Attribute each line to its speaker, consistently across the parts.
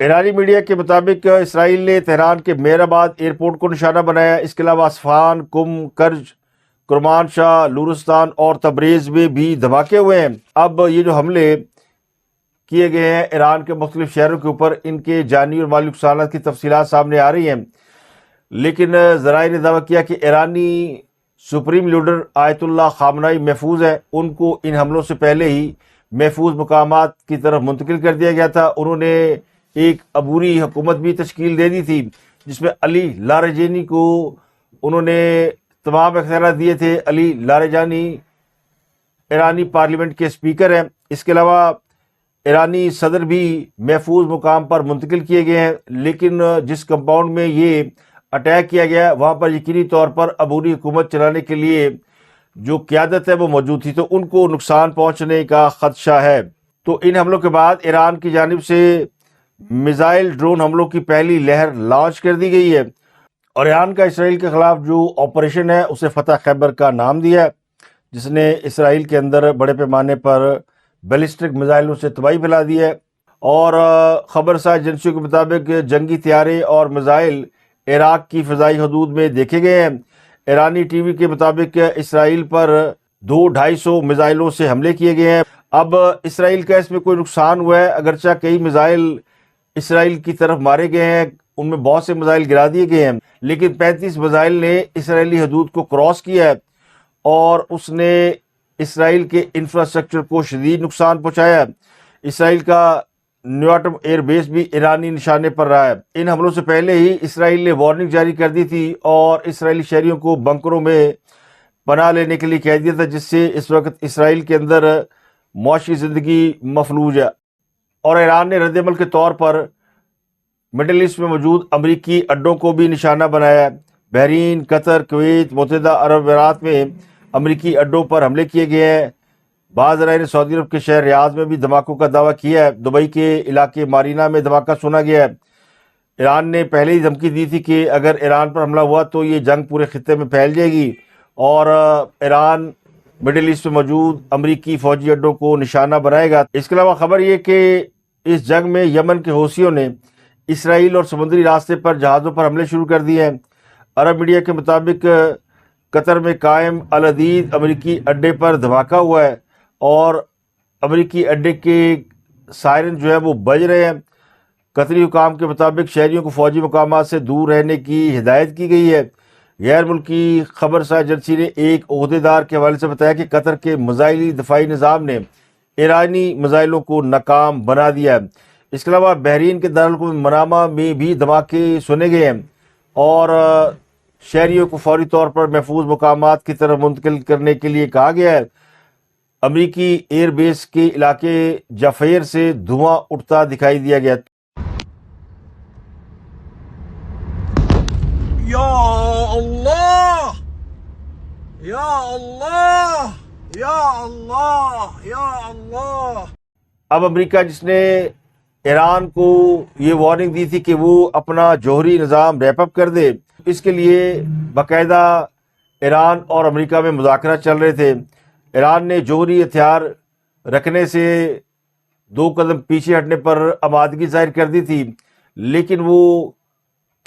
Speaker 1: ایرانی میڈیا کے مطابق اسرائیل نے تہران کے میر آباد ایئرپورٹ کو نشانہ بنایا. اس کے علاوہ اصفہان، کرج، کرمانشاہ، لورستان اور تبریز میں بھی دھماکے ہوئے ہیں. اب یہ جو حملے کیے گئے ہیں ایران کے مختلف شہروں کے اوپر، ان کے جانی اور مالی نقصانات کی تفصیلات سامنے آ رہی ہیں، لیکن ذرائع نے دعویٰ کیا کہ ایرانی سپریم لیڈر آیت اللہ خامنائی محفوظ ہے. ان کو ان حملوں سے پہلے ہی محفوظ مقامات کی طرف منتقل کر دیا گیا تھا. انہوں نے ایک عبوری حکومت بھی تشکیل دے دی تھی جس میں علی لاریجانی کو انہوں نے تمام اختیارات دیے تھے. علی لاریجانی ایرانی پارلیمنٹ کے اسپیکر ہیں. اس کے علاوہ ایرانی صدر بھی محفوظ مقام پر منتقل کیے گئے ہیں، لیکن جس کمپاؤنڈ میں یہ اٹیک کیا گیا وہاں پر یقینی طور پر عبوری حکومت چلانے کے لیے جو قیادت ہے وہ موجود تھی، تو ان کو نقصان پہنچنے کا خدشہ ہے. تو ان حملوں کے بعد ایران کی جانب سے میزائل ڈرون حملوں کی پہلی لہر لانچ کر دی گئی ہے، اور ایران کا اسرائیل کے خلاف جو آپریشن ہے اسے فتح خیبر کا نام دیا ہے، جس نے اسرائیل کے اندر بڑے پیمانے پر بیلسٹک میزائلوں سے تباہی پھیلا دی ہے. اور خبرساز ایجنسیوں کے مطابق جنگی طیارے اور میزائل عراق کی فضائی حدود میں دیکھے گئے ہیں. ایرانی ٹی وی کے مطابق اسرائیل پر 200-250 میزائلوں سے حملے کیے گئے ہیں. اب اسرائیل کا اس میں کوئی نقصان ہوا ہے، اگرچہ کئی میزائل اسرائیل کی طرف مارے گئے ہیں، ان میں بہت سے میزائل گرا دیے گئے ہیں، لیکن 35 میزائل نے اسرائیلی حدود کو کراس کیا ہے اور اس نے اسرائیل کے انفراسٹرکچر کو شدید نقصان پہنچایا ہے. اسرائیل کا نیوٹم ایئر بیس بھی ایرانی نشانے پر رہا ہے. ان حملوں سے پہلے ہی اسرائیل نے وارننگ جاری کر دی تھی اور اسرائیلی شہریوں کو بنکروں میں پناہ لینے کے لیے کہہ دیا تھا، جس سے اس وقت اسرائیل کے اندر معاشی زندگی مفلوج ہے. اور ایران نے رد عمل کے طور پر مڈل ایسٹ میں موجود امریکی اڈوں کو بھی نشانہ بنایا ہے. بحرین، قطر، کویت، متحدہ عرب امارات میں امریکی اڈوں پر حملے کیے گئے ہیں. بعض ذرائع نے سعودی عرب کے شہر ریاض میں بھی دھماکوں کا دعویٰ کیا ہے. دبئی کے علاقے مارینا میں دھماکہ سنا گیا ہے. ایران نے پہلے ہی دھمکی دی تھی کہ اگر ایران پر حملہ ہوا تو یہ جنگ پورے خطے میں پھیل جائے گی، اور ایران مڈل ایسٹ میں موجود امریکی فوجی اڈوں کو نشانہ بنائے گا. اس کے علاوہ خبر یہ کہ اس جنگ میں یمن کے حوثیوں نے اسرائیل اور سمندری راستے پر جہازوں پر حملے شروع کر دیے ہیں. عرب میڈیا کے مطابق قطر میں قائم العدید امریکی اڈے پر دھماکہ ہوا ہے اور امریکی اڈے کے سائرن جو ہے وہ بج رہے ہیں. قطری حکام کے مطابق شہریوں کو فوجی مقامات سے دور رہنے کی ہدایت کی گئی ہے. غیر ملکی خبرساز ایجنسی نے ایک عہدیدار کے حوالے سے بتایا کہ قطر کے میزائلی دفاعی نظام نے ایرانی میزائلوں کو ناکام بنا دیا ہے. اس کے علاوہ بحرین کے دارالحکومت منامہ میں بھی دھماکے سنے گئے ہیں اور شہریوں کو فوری طور پر محفوظ مقامات کی طرف منتقل کرنے کے لیے کہا گیا ہے. امریکی ایئر بیس کے علاقے جفیر سے دھواں اٹھتا دکھائی دیا گیا.
Speaker 2: یا اللہ یا اللہ یا اللہ یا اللہ.
Speaker 1: اب امریکہ جس نے ایران کو یہ وارننگ دی تھی کہ وہ اپنا جوہری نظام ریپ اپ کر دے، اس کے لیے باقاعدہ ایران اور امریکہ میں مذاکرات چل رہے تھے. ایران نے جوہری ہتھیار رکھنے سے 2 قدم پیچھے ہٹنے پر آمادگی ظاہر کر دی تھی، لیکن وہ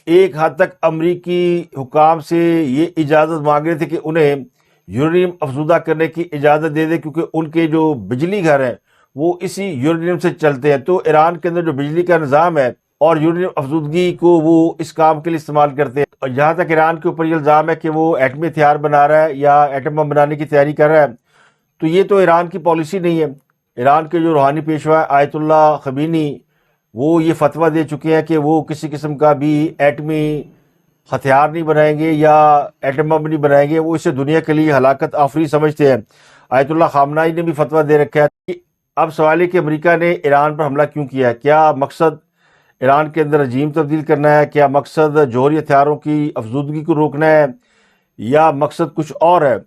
Speaker 1: ایک حد تک امریکی حکام سے یہ اجازت مانگ رہے تھے کہ انہیں یورینیم افزودہ کرنے کی اجازت دے دے، کیونکہ ان کے جو بجلی گھر ہیں وہ اسی یورینیم سے چلتے ہیں. تو ایران کے اندر جو بجلی کا نظام ہے اور یورینیم افزودگی کو وہ اس کام کے لیے استعمال کرتے ہیں. اور جہاں تک ایران کے اوپر یہ الزام ہے کہ وہ ایٹمی ہتھیار بنا رہا ہے یا ایٹم بم بنانے کی تیاری کر رہا ہے، تو یہ تو ایران کی پالیسی نہیں ہے. ایران کے جو روحانی پیشوا آیت اللہ خمینی وہ یہ فتویٰ دے چکے ہیں کہ وہ کسی قسم کا بھی ایٹمی ہتھیار نہیں بنائیں گے یا ایٹم بم نہیں بنائیں گے. وہ اسے دنیا کے لیے ہلاکت آفرین سمجھتے ہیں. آیت اللہ خامنائی نے بھی فتویٰ دے رکھا ہے. اب سوال ہے کہ امریکہ نے ایران پر حملہ کیوں کیا ہے؟ کیا مقصد ایران کے اندر رجیم تبدیل کرنا ہے؟ کیا مقصد جوہری ہتھیاروں کی افزودگی کو روکنا ہے یا مقصد کچھ اور ہے؟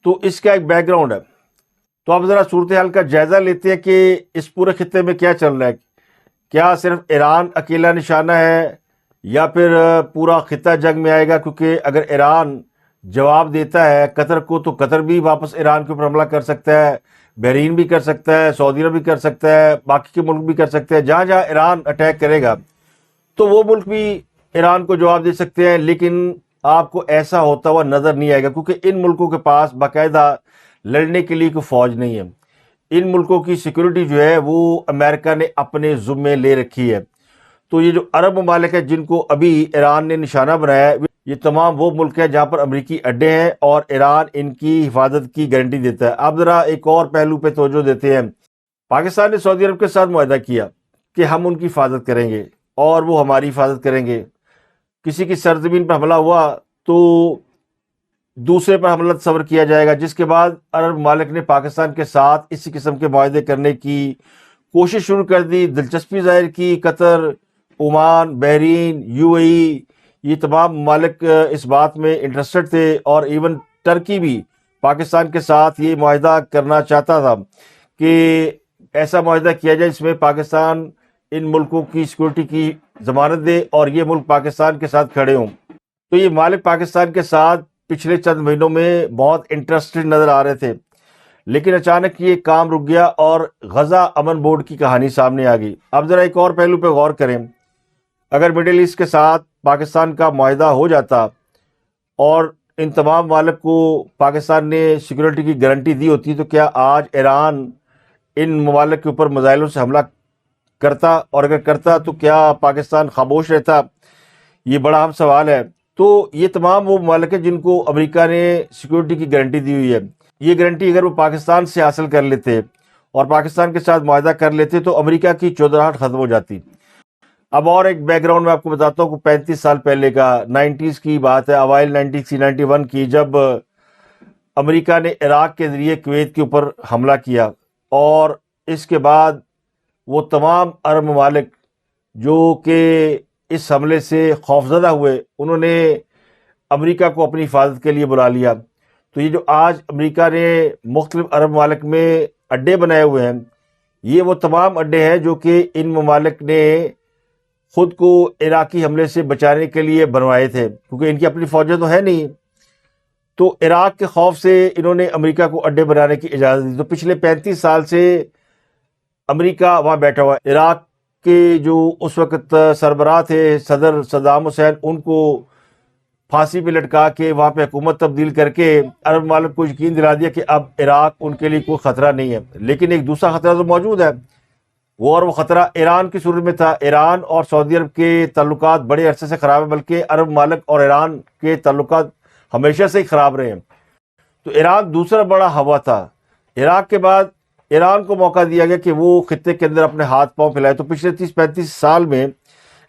Speaker 1: تو اس کا ایک بیک گراؤنڈ ہے. تو اب ذرا صورتحال کا جائزہ لیتے ہیں کہ اس پورے خطے میں کیا چل رہا ہے. کیا صرف ایران اکیلا نشانہ ہے یا پھر پورا خطہ جنگ میں آئے گا؟ کیونکہ اگر ایران جواب دیتا ہے قطر کو تو قطر بھی واپس ایران کے اوپر حملہ کر سکتا ہے. بحرین بھی کر سکتا ہے، سعودی عرب بھی کر سکتا ہے، باقی کے ملک بھی کر سکتے ہیں. جہاں جہاں ایران اٹیک کرے گا تو وہ ملک بھی ایران کو جواب دے سکتے ہیں، لیکن آپ کو ایسا ہوتا ہوا نظر نہیں آئے گا، کیونکہ ان ملکوں کے پاس باقاعدہ لڑنے کے لیے کوئی فوج نہیں ہے. ان ملکوں کی سیکورٹی جو ہے وہ امریکہ نے اپنے ذمے لے رکھی ہے. تو یہ جو عرب ممالک ہیں جن کو ابھی ایران نے نشانہ بنایا ہے، یہ تمام وہ ملک ہیں جہاں پر امریکی اڈے ہیں اور ایران ان کی حفاظت کی گارنٹی دیتا ہے. اب ذرا ایک اور پہلو پہ توجہ دیتے ہیں. پاکستان نے سعودی عرب کے ساتھ معاہدہ کیا کہ ہم ان کی حفاظت کریں گے اور وہ ہماری حفاظت کریں گے. کسی کی سرزمین پر حملہ ہوا تو دوسرے پر حملہ تصور کیا جائے گا، جس کے بعد عرب ممالک نے پاکستان کے ساتھ اسی قسم کے معاہدے کرنے کی کوشش شروع کر دی، دلچسپی ظاہر کی. قطر، عمان، بحرین، یو اے ای، یہ تمام ممالک اس بات میں انٹرسٹڈ تھے، اور ایون ٹرکی بھی پاکستان کے ساتھ یہ معاہدہ کرنا چاہتا تھا کہ ایسا معاہدہ کیا جائے جس میں پاکستان ان ملکوں کی سیکورٹی کی ضمانت دے اور یہ ملک پاکستان کے ساتھ کھڑے ہوں. تو یہ ممالک پاکستان کے ساتھ پچھلے چند مہینوں میں بہت انٹرسٹڈ نظر آ رہے تھے، لیکن اچانک یہ کام رک گیا اور غزہ امن بورڈ کی کہانی سامنے آ گئی. اب ذرا ایک اور پہلو پہ غور کریں. اگر مڈل ایسٹ کے ساتھ پاکستان کا معاہدہ ہو جاتا اور ان تمام ممالک کو پاکستان نے سیکورٹی کی گارنٹی دی ہوتی، تو کیا آج ایران ان ممالک کے اوپر میزائلوں سے حملہ کرتا؟ اور اگر کرتا تو کیا پاکستان خاموش رہتا؟ یہ بڑا اہم سوال ہے. تو یہ تمام وہ ممالک ہیں جن کو امریکہ نے سیکورٹی کی گارنٹی دی ہوئی ہے. یہ گارنٹی اگر وہ پاکستان سے حاصل کر لیتے اور پاکستان کے ساتھ معاہدہ کر لیتے تو امریکہ کی چودراہٹ ختم ہو جاتی. اب اور ایک بیک گراؤنڈ میں آپ کو بتاتا ہوں کہ 35 سال پہلے کا 90s کی بات ہے، اوائل 90s 91 کی، جب امریکہ نے عراق کے ذریعے کویت کے اوپر حملہ کیا، اور اس کے بعد وہ تمام عرب ممالک جو کہ اس حملے سے خوفزدہ ہوئے، انہوں نے امریکہ کو اپنی حفاظت کے لیے بلا لیا. تو یہ جو آج امریکہ نے مختلف عرب ممالک میں اڈے بنائے ہوئے ہیں، یہ وہ تمام اڈے ہیں جو کہ ان ممالک نے خود کو عراقی حملے سے بچانے کے لیے بنوائے تھے، کیونکہ ان کی اپنی فوجیں تو ہے نہیں. تو عراق کے خوف سے انہوں نے امریکہ کو اڈے بنانے کی اجازت دی. تو پچھلے 35 سال سے امریکہ وہاں بیٹھا ہوا ہے. عراق کے جو اس وقت سربراہ تھے صدر صدام حسین، ان کو پھانسی پہ لٹکا کے وہاں پہ حکومت تبدیل کر کے عرب ممالک کو یقین دلا دیا کہ اب عراق ان کے لیے کوئی خطرہ نہیں ہے. لیکن ایک دوسرا خطرہ تو موجود ہے، وہ خطرہ ایران کی صورت میں تھا. ایران اور سعودی عرب کے تعلقات بڑے عرصے سے خراب ہیں، بلکہ عرب ممالک اور ایران کے تعلقات ہمیشہ سے ہی خراب رہے ہیں. تو ایران دوسرا بڑا ہوا تھا. عراق کے بعد ایران کو موقع دیا گیا کہ وہ خطے کے اندر اپنے ہاتھ پاؤں پھیلائے. تو پچھلے 30-35 سال میں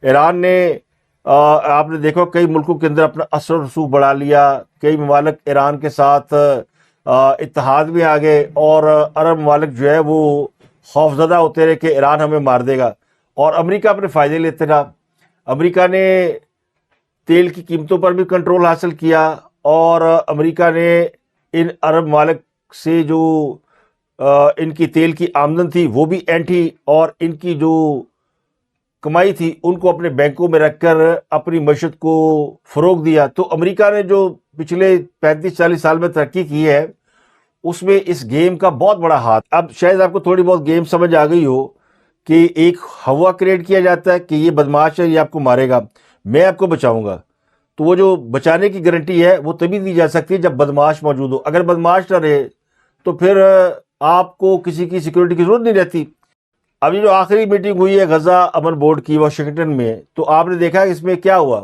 Speaker 1: ایران نے آپ نے دیکھو کئی ملکوں کے اندر اپنا اثر و رسوخ بڑھا لیا. کئی ممالک ایران کے ساتھ اتحاد میں آ گئے، اور عرب ممالک جو ہے وہ خوفزدہ ہوتے رہے کہ ایران ہمیں مار دے گا، اور امریکہ اپنے فائدے لیتے رہا. امریکہ نے تیل کی قیمتوں پر بھی کنٹرول حاصل کیا، اور امریکہ نے ان عرب ممالک سے جو ان کی تیل کی آمدن تھی وہ بھی اینٹھی، اور ان کی جو کمائی تھی ان کو اپنے بینکوں میں رکھ کر اپنی معیشت کو فروغ دیا. تو امریکہ نے جو پچھلے 35-40 سال میں ترقی کی ہے، اس میں اس گیم کا بہت بڑا ہاتھ. اب شاید آپ کو تھوڑی بہت گیم سمجھ آ گئی ہو کہ ایک ہوا کریٹ کیا جاتا ہے کہ یہ بدماش ہے، یہ آپ کو مارے گا، میں آپ کو بچاؤں گا. تو وہ جو بچانے کی گارنٹی ہے وہ تبھی دی جا سکتی ہے جب بدماش موجود ہو. اگر بدماش نہ رہے تو پھر آپ کو کسی کی سیکورٹی کی ضرورت نہیں رہتی. ابھی جو آخری میٹنگ ہوئی ہے غزہ امن بورڈ کی واشنگٹن میں، تو آپ نے دیکھا اس میں کیا ہوا؟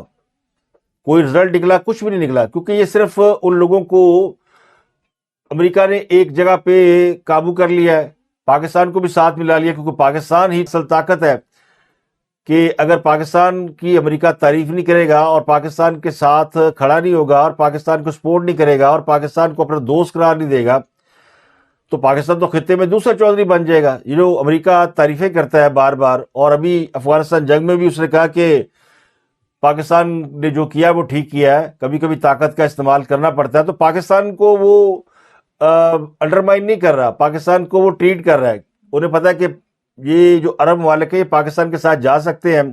Speaker 1: کوئی رزلٹ نکلا؟ کچھ بھی نہیں نکلا، کیونکہ یہ صرف ان لوگوں کو امریکہ نے ایک جگہ پہ قابو کر لیا ہے. پاکستان کو بھی ساتھ ملا لیا، کیونکہ پاکستان ہی اصل طاقت ہے کہ اگر پاکستان کی امریکہ تعریف نہیں کرے گا اور پاکستان کے ساتھ کھڑا نہیں ہوگا اور پاکستان کو سپورٹ نہیں کرے گا اور پاکستان کو اپنا دوست قرار نہیں دے گا، تو پاکستان تو خطے میں دوسرا چودھری بن جائے گا. یہ جو امریکہ تعریفیں کرتا ہے بار بار، اور ابھی افغانستان جنگ میں بھی اس نے کہا کہ پاکستان نے جو کیا وہ ٹھیک کیا ہے، کبھی کبھی طاقت کا استعمال کرنا پڑتا ہے. تو پاکستان کو وہ انڈرمائن نہیں کر رہا، پاکستان کو وہ ٹریٹ کر رہا ہے. انہیں پتہ ہے کہ یہ جو عرب ممالک ہیں یہ پاکستان کے ساتھ جا سکتے ہیں،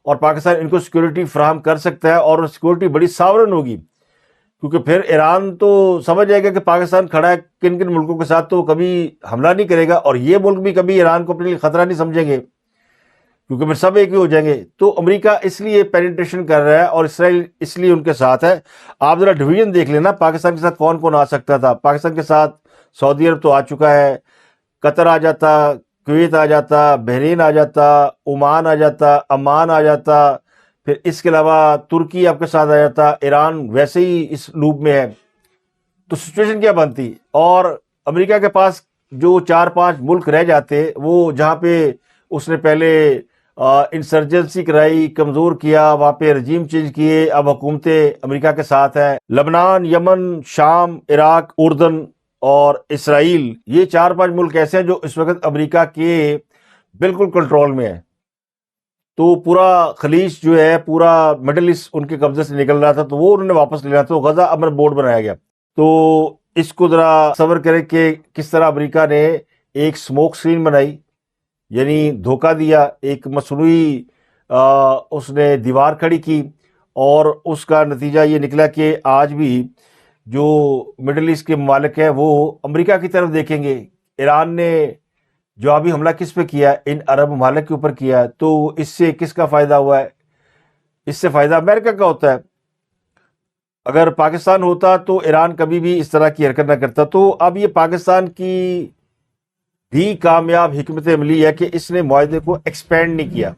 Speaker 1: اور پاکستان ان کو سیکورٹی فراہم کر سکتا ہے، اور سیکورٹی بڑی ساورن ہوگی. کیونکہ پھر ایران تو سمجھ جائے گا کہ پاکستان کھڑا ہے کن کن ملکوں کے ساتھ، تو کبھی حملہ نہیں کرے گا، اور یہ ملک بھی کبھی ایران کو اپنے لیے خطرہ نہیں سمجھیں گے، کیونکہ پھر سب ایک ہی ہو جائیں گے۔ تو امریکہ اس لیے پینیٹریشن کر رہا ہے، اور اسرائیل اس لیے ان کے ساتھ ہے۔ آپ ذرا ڈویژن دیکھ لینا، پاکستان کے ساتھ کون کون آ سکتا تھا۔ پاکستان کے ساتھ سعودی عرب تو آ چکا ہے، قطر آ جاتا، کویت آ جاتا، بحرین آ جاتا، عمان آ جاتا، عمان آ جاتا، پھر اس کے علاوہ ترکی آپ کے ساتھ آ جاتا، ایران ویسے ہی اس لوپ میں ہے۔ تو سچویشن کیا بنتی؟ اور امریکہ کے پاس جو 4-5 ملک رہ جاتے، وہ جہاں پہ اس نے پہلے انسرجنسی کرائی، کمزور کیا، وہاں پہ رجیم چینج کیے، اب حکومتیں امریکہ کے ساتھ ہیں۔ لبنان، یمن، شام، عراق، اردن اور اسرائیل، یہ 4-5 ملک ایسے ہیں جو اس وقت امریکہ کے بالکل کنٹرول میں ہیں۔ تو پورا خلیج جو ہے، پورا مڈل ایسٹ ان کے قبضے سے نکل رہا تھا، تو وہ انہوں نے واپس لینا تھا، تو غزہ امن بورڈ بنایا گیا۔ تو اس کو ذرا تصور کریں کہ کس طرح امریکہ نے ایک سموک اسکرین بنائی، یعنی دھوکہ دیا، ایک مصنوعی اس نے دیوار کھڑی کی، اور اس کا نتیجہ یہ نکلا کہ آج بھی جو مڈل ایسٹ کے ممالک ہیں وہ امریکہ کی طرف دیکھیں گے۔ ایران نے جوابی حملہ کس پہ کیا؟ ان عرب ممالک کے اوپر کیا۔ تو اس سے کس کا فائدہ ہوا ہے؟ اس سے فائدہ امریکہ کا ہوتا ہے۔ اگر پاکستان ہوتا تو ایران کبھی بھی اس طرح کی حرکت نہ کرتا۔ تو اب یہ پاکستان کی بھی کامیاب حکمت عملی ہے کہ اس نے معاہدے کو ایکسپینڈ نہیں کیا،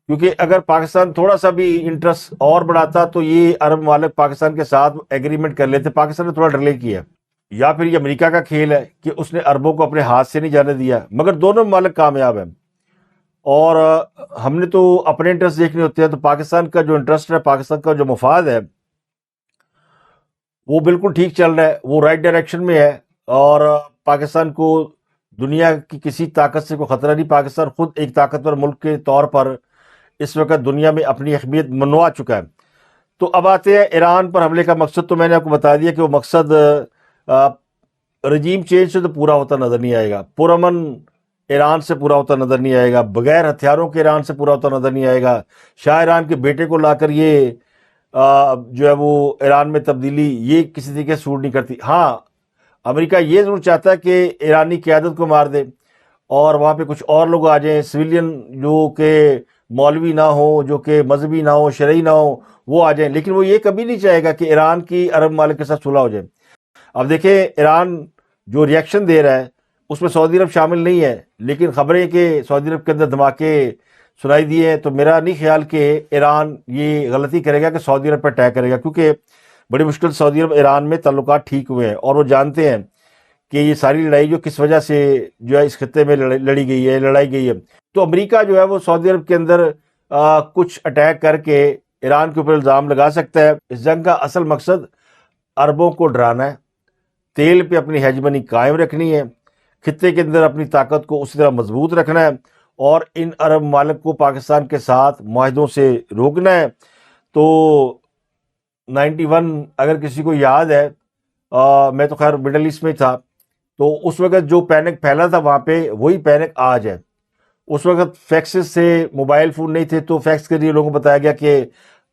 Speaker 1: کیونکہ اگر پاکستان تھوڑا سا بھی انٹرسٹ اور بڑھاتا تو یہ عرب ممالک پاکستان کے ساتھ ایگریمنٹ کر لیتے۔ پاکستان نے تھوڑا ڈیلے کیا، یا پھر یہ امریکہ کا کھیل ہے کہ اس نے عربوں کو اپنے ہاتھ سے نہیں جانے دیا، مگر دونوں ممالک کامیاب ہیں۔ اور ہم نے تو اپنے انٹرسٹ دیکھنے ہوتے ہیں، تو پاکستان کا جو انٹرسٹ ہے، پاکستان کا جو مفاد ہے، وہ بالکل ٹھیک چل رہا ہے، وہ رائٹ ڈائریکشن میں ہے، اور پاکستان کو دنیا کی کسی طاقت سے کوئی خطرہ نہیں۔ پاکستان خود ایک طاقتور ملک کے طور پر اس وقت دنیا میں اپنی اہمیت منوا چکا ہے۔ تو اب آتے ہیں ایران پر حملے کا مقصد۔ تو میں نے آپ کو بتا دیا کہ وہ مقصد رجیم چینج سے تو پورا ہوتا نظر نہیں آئے گا، پرامن ایران سے پورا ہوتا نظر نہیں آئے گا، بغیر ہتھیاروں کے ایران سے پورا ہوتا نظر نہیں آئے گا، شاہ ایران کے بیٹے کو لا کر یہ جو ہے وہ ایران میں تبدیلی، یہ کسی طریقے سے سوٹ نہیں کرتی۔ ہاں، امریکہ یہ ضرور چاہتا ہے کہ ایرانی قیادت کو مار دے، اور وہاں پہ کچھ اور لوگ آ جائیں، سویلین جو کہ مولوی نہ ہو، جو کہ مذہبی نہ ہو، شرعی نہ ہو، وہ آ جائیں، لیکن وہ یہ کبھی نہیں چاہے گا کہ ایران کی عرب ممالک کے ساتھ صلح ہو جائے۔ اب دیکھیں ایران جو ریئیکشن دے رہا ہے اس میں سعودی عرب شامل نہیں ہے، لیکن خبریں کہ سعودی عرب کے اندر دھماکے سنائی دیے ہیں، تو میرا نہیں خیال کہ ایران یہ غلطی کرے گا کہ سعودی عرب پہ اٹیک کرے گا، کیونکہ بڑی مشکل سعودی عرب ایران میں تعلقات ٹھیک ہوئے ہیں، اور وہ جانتے ہیں کہ یہ ساری لڑائی جو کس وجہ سے جو ہے اس خطے میں لڑائی گئی ہے۔ تو امریکہ جو ہے وہ سعودی عرب کے اندر کچھ اٹیک کر کے ایران کے اوپر الزام لگا سکتا ہے۔ اس جنگ کا اصل مقصد عربوں کو ڈرانا ہے، تیل پہ اپنی ہیجمنی قائم رکھنی ہے، خطے کے اندر اپنی طاقت کو اسی طرح مضبوط رکھنا ہے، اور ان عرب ممالک کو پاکستان کے ساتھ معاہدوں سے روکنا ہے۔ تو 91 اگر کسی کو یاد ہے، میں تو خیر مڈل ایسٹ میں تھا، تو اس وقت جو پینک پھیلا تھا وہاں پہ، وہی پینک آج ہے۔ اس وقت فیکسز سے موبائل فون نہیں تھے، تو فیکس کے ذریعے لوگوں کو بتایا گیا کہ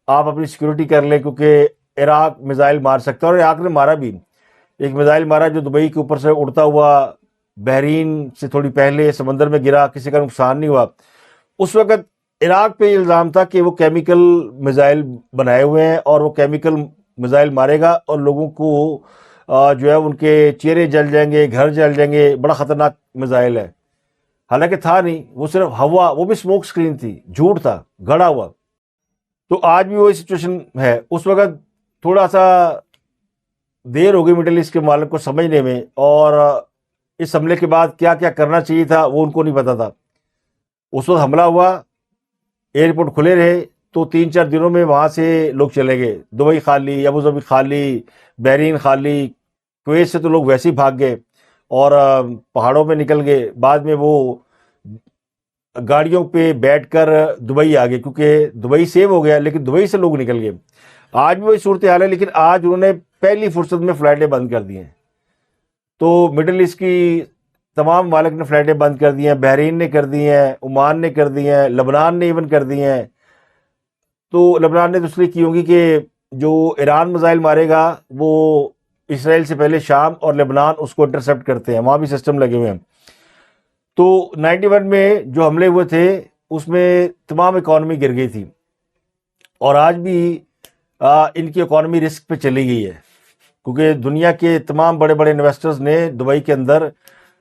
Speaker 1: آپ اپنی سیکورٹی کر لیں، کیونکہ عراق میزائل مار سکتا ہے، اور عراق نے مارا بھی، ایک میزائل مارا جو دبئی کے اوپر سے اڑتا ہوا بحرین سے تھوڑی پہلے سمندر میں گرا، کسی کا نقصان نہیں ہوا۔ اس وقت عراق پہ یہ الزام تھا کہ وہ کیمیکل میزائل بنائے ہوئے ہیں، اور وہ کیمیکل میزائل مارے گا اور لوگوں کو جو ہے ان کے چہرے جل جائیں گے، گھر جل جائیں گے، بڑا خطرناک میزائل ہے۔ حالانکہ تھا نہیں، وہ صرف ہوا، وہ بھی اسموک اسکرین تھی، جھوٹ تھا، گھڑا ہوا۔ تو آج بھی وہی سچویشن ہے۔ اس وقت تھوڑا سا دیر ہو گئی مڈل ایسٹ کے ممالک کو سمجھنے میں، اور اس حملے کے بعد کیا کیا کرنا چاہیے تھا وہ ان کو نہیں پتا تھا۔ اس وقت حملہ ہوا، ایئرپورٹ کھلے رہے، تو 3-4 دنوں میں وہاں سے لوگ چلے گئے، دبئی خالی، ابوظہبی خالی، بحرین خالی، کویت سے تو لوگ ویسے ہی بھاگ گئے اور پہاڑوں پہ نکل گئے۔ بعد میں وہ گاڑیوں پہ بیٹھ کر دبئی آ گئے، کیونکہ دبئی سیو ہو گیا، لیکن دبئی سے لوگ نکل گئے۔ آج بھی وہی صورتحال ہے، لیکن آج انہوں نے پہلی فرصت میں فلائٹیں بند کر دی ہیں۔ تو مڈل ایسٹ کی تمام ممالک نے فلائٹیں بند کر دی ہیں، بحرین نے کر دی ہیں، عمان نے کر دی ہیں، لبنان نے ایون کر دی ہیں۔ تو لبنان نے تو اس لیے کی ہوں گی کہ جو ایران میزائل مارے گا وہ اسرائیل سے پہلے شام اور لبنان اس کو انٹرسیپٹ کرتے ہیں، وہاں بھی سسٹم لگے ہوئے ہیں۔ تو 91 میں جو حملے ہوئے تھے اس میں تمام اکانومی گر گئی تھی، اور آج بھی ان کی اکانومی رسک پہ چلی گئی ہے، کیونکہ دنیا کے تمام بڑے بڑے انویسٹرز نے دبئی کے اندر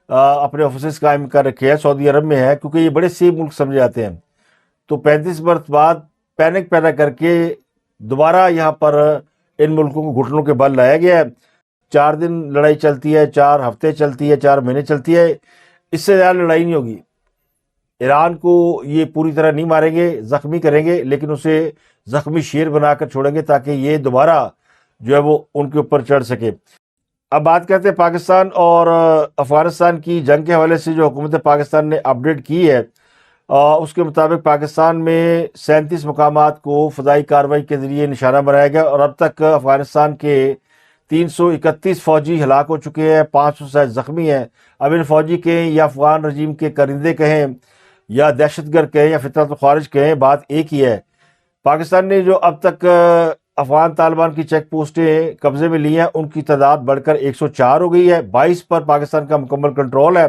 Speaker 1: اپنے آفیسز قائم کر رکھے ہیں، سعودی عرب میں ہے، کیونکہ یہ بڑے سیف ملک سمجھے جاتے ہیں۔ تو 35 برس بعد پینک پیدا کر کے دوبارہ یہاں پر ان ملکوں کو گھٹنوں کے بل لایا گیا ہے۔ 4 دن لڑائی چلتی ہے، 4 ہفتے چلتی ہے، 4 مہینے چلتی ہے، اس سے زیادہ لڑائی نہیں ہوگی۔ ایران کو یہ پوری طرح نہیں ماریں گے، زخمی کریں گے، لیکن اسے زخمی شیر بنا کر چھوڑیں گے تاکہ یہ دوبارہ جو ہے وہ ان کے اوپر چڑھ سکے۔ اب بات کرتے ہیں پاکستان اور افغانستان کی جنگ کے حوالے سے جو حکومت پاکستان نے اپڈیٹ کی ہے، اس کے مطابق پاکستان میں 37 مقامات کو فضائی کارروائی کے ذریعے نشانہ بنایا گیا، اور اب تک افغانستان کے 331 فوجی ہلاک ہو چکے ہیں، 500 سے زخمی ہیں۔ اب ان فوجی کہیں یا افغان رجیم کے کرندے کہیں یا دہشت گرد کہیں یا فطرت الخوارج کہیں، بات ایک ہی ہے۔ پاکستان نے جو اب تک افغان طالبان کی چیک پوسٹیں قبضے میں لی ہیں، ان کی تعداد بڑھ کر 104 ہو گئی ہے، 22 پر پاکستان کا مکمل کنٹرول ہے،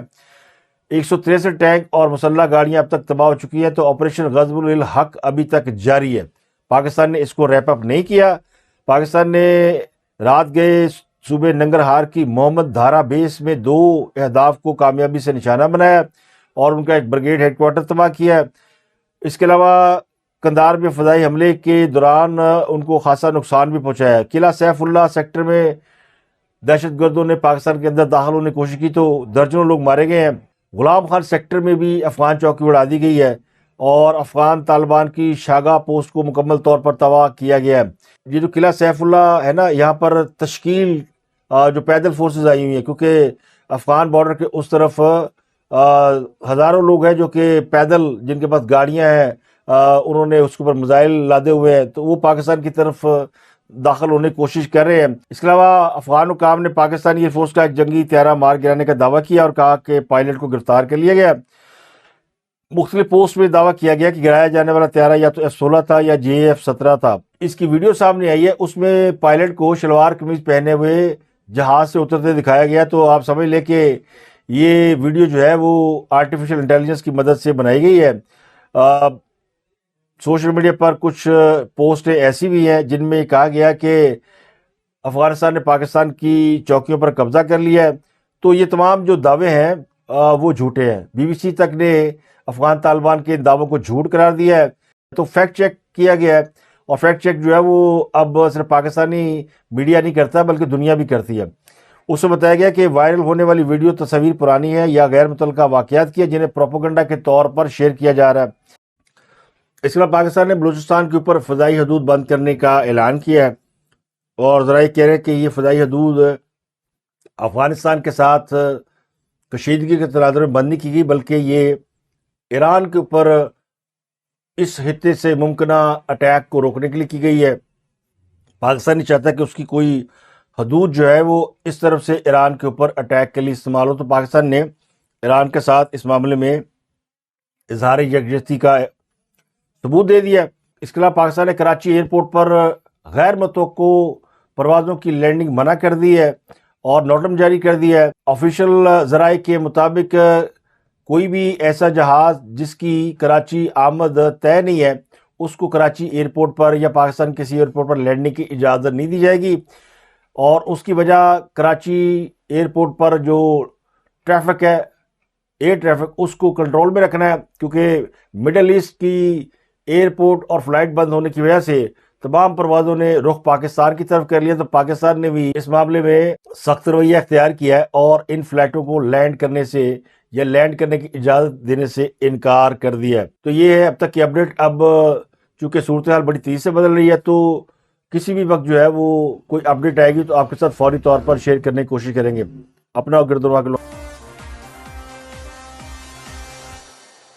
Speaker 1: 163 ٹینک اور مسلح گاڑیاں اب تک تباہ ہو چکی ہیں۔ تو آپریشن غزب الحق ابھی تک جاری ہے، پاکستان نے اس کو ریپ اپ نہیں کیا۔ پاکستان نے رات گئے صوبے ننگرہار کی محمد دھارا بیس میں 2 اہداف کو کامیابی سے نشانہ بنایا اور ان کا ایک بریگیڈ ہیڈ کوارٹر تباہ کیا ہے۔ اس کے علاوہ قندھار میں فضائی حملے کے دوران ان کو خاصا نقصان بھی پہنچایا ہے۔ قلعہ سیف اللہ سیکٹر میں دہشت گردوں نے پاکستان کے اندر داخل ہونے کی کوشش کی تو درجنوں لوگ مارے گئے ہیں۔ غلام خان سیکٹر میں بھی افغان چوکی اڑا دی گئی ہے، اور افغان طالبان کی شاگا پوسٹ کو مکمل طور پر تباہ کیا گیا ہے۔ یہ جو قلعہ سیف اللہ ہے نا، یہاں پر تشکیل جو پیدل فورسز آئی ہوئی ہیں، کیونکہ افغان بارڈر کے اس طرف ہزاروں لوگ ہیں جو کہ پیدل، جن کے پاس گاڑیاں ہیں، انہوں نے اس کے اوپر میزائل لادے ہوئے ہیں، تو وہ پاکستان کی طرف داخل ہونے کی کوشش کر رہے ہیں۔ اس کے علاوہ افغان حکام نے پاکستانی ایئر فورس کا ایک جنگی طیارہ مار گرانے کا دعویٰ کیا اور کہا کہ پائلٹ کو گرفتار کر لیا گیا۔ مختلف پوسٹ میں دعویٰ کیا گیا کہ گرایا جانے والا طیارہ یا تو F-16 تھا یا JF-17 تھا۔ اس کی ویڈیو سامنے آئی ہے، اس میں پائلٹ کو شلوار قمیض پہنے ہوئے جہاز سے اترتے دکھایا گیا۔ تو آپ سمجھ لیں کہ یہ ویڈیو جو ہے وہ آرٹیفیشل انٹیلیجنس کی مدد سے بنائی گئی ہے۔ سوشل میڈیا پر کچھ پوسٹیں ایسی بھی ہیں جن میں کہا گیا کہ افغانستان نے پاکستان کی چوکیوں پر قبضہ کر لیا ہے۔ تو یہ تمام جو دعوے ہیں وہ جھوٹے ہیں۔ BBC تک نے افغان طالبان کے دعووں کو جھوٹ قرار دیا ہے۔ تو فیکٹ چیک کیا گیا ہے، اور فیکٹ چیک جو ہے وہ اب صرف پاکستانی میڈیا نہیں کرتا بلکہ دنیا بھی کرتی ہے۔ اس میں بتایا گیا کہ وائرل ہونے والی ویڈیو تصویر پرانی ہے یا غیر متعلقہ واقعات کی ہے جنہیں پروپیگنڈا کے طور پر شیئر کیا جا رہا ہے۔ اس کے بعد پاکستان نے بلوچستان کے اوپر فضائی حدود بند کرنے کا اعلان کیا ہے، اور ذرائع کہہ رہے ہیں کہ یہ فضائی حدود افغانستان کے ساتھ کشیدگی کے تناظر میں بند نہیں کی گئی، بلکہ یہ ایران کے اوپر اس خطے سے ممکنہ اٹیک کو روکنے کے لیے کی گئی ہے۔ پاکستان نہیں چاہتا کہ اس کی کوئی حدود جو ہے وہ اس طرف سے ایران کے اوپر اٹیک کے لیے استعمال ہو، تو پاکستان نے ایران کے ساتھ اس معاملے میں اظہار یکجہتی کا ثبوت دے دیا ہے۔ اس کے علاوہ پاکستان نے کراچی ایئرپورٹ پر غیر متوقع پروازوں کی لینڈنگ منع کر دی ہے اور نوٹم جاری کر دیا ہے۔ آفیشل ذرائع کے مطابق کوئی بھی ایسا جہاز جس کی کراچی آمد طے نہیں ہے، اس کو کراچی ایئرپورٹ پر یا پاکستان کسی ایئرپورٹ پر لینڈنگ کی اجازت نہیں دی جائے گی، اور اس کی وجہ کراچی ایئرپورٹ پر جو ٹریفک ہے، ایئر ٹریفک، اس کو کنٹرول میں رکھنا ہے، کیونکہ مڈل ایسٹ کی ایئرپورٹ اور فلائٹ بند ہونے کی وجہ سے تمام پروازوں نے رخ پاکستان کی طرف کر لیا۔ تو پاکستان نے بھی اس معاملے میں سخت رویہ اختیار کیا ہے اور ان فلائٹوں کو لینڈ کرنے سے یا لینڈ کرنے کی اجازت دینے سے انکار کر دیا ہے۔ تو یہ ہے اب تک کی اپڈیٹ۔ اب چونکہ صورتحال بڑی تیزی سے بدل رہی ہے، تو کسی بھی وقت جو ہے وہ کوئی اپڈیٹ آئے گی تو آپ کے ساتھ فوری طور پر شیئر کرنے کی کوشش کریں گے۔ اپنا اور گردنوا کے لوگ